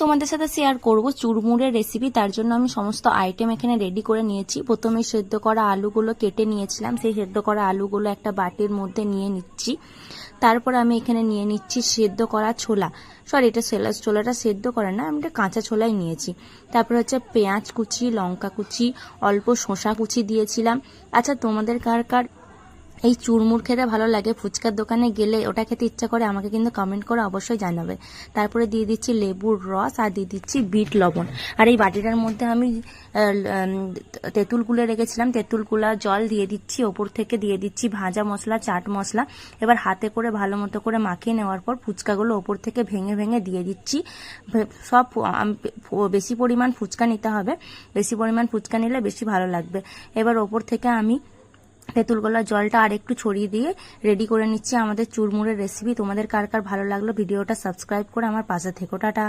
তোমাদের সাথে শেয়ার করব চুরমুরের রেসিপি। তার জন্য আমি সমস্ত আইটেম এখানে রেডি করে নিয়েছি। প্রথমে সেদ্ধ করা আলুগুলো কেটে নিয়েছিলাম, সেই সেদ্ধ করা আলুগুলো একটা বাটির মধ্যে নিয়ে নিচ্ছি। তারপর আমি এখানে নিয়ে নিচ্ছি সেদ্ধ করা ছোলা, এটা ছোলাটা সেদ্ধ করে না, আমি এটা কাঁচা ছোলাই নিয়েছি। তারপর হচ্ছে পেঁয়াজ কুচি, লঙ্কা কুচি, অল্প শসা কুচি দিয়েছিলাম। আচ্ছা, তোমাদের কার কার এই চুরমুর খেতে ভালো লাগে, ফুচকার দোকানে গেলে ওটা খেতে ইচ্ছা করে, আমাকে কিন্তু কমেন্ট করে অবশ্যই জানাবে। তারপরে দিয়ে দিচ্ছি লেবুর রস আর দিয়ে দিচ্ছি বিট লবণ। আর এই বাটিটার মধ্যে আমি তেঁতুল গুলে রেখেছিলাম, তেঁতুল গুলা জল দিয়ে দিচ্ছি। ওপর থেকে দিয়ে দিচ্ছি ভাজা মশলা, চাট মশলা। এবার হাতে করে ভালো মতো করে মাখিয়ে নেওয়ার পর ফুচকাগুলো ওপর থেকে ভেঙে ভেঙে দিয়ে দিচ্ছি। সব বেশি পরিমাণ ফুচকা নিতে হবে, বেশি পরিমাণ ফুচকা নিলে বেশি ভালো লাগবে। এবার ওপর থেকে আমি তেঁতুল গলার জলটা আর একটু ছড়িয়ে দিয়ে রেডি করে নিচ্ছি আমাদের চুরমুরের রেসিপি। তোমাদের কার কার ভালো লাগলো ভিডিওটা সাবস্ক্রাইব করে আমার পাশে থেকো। টাটা।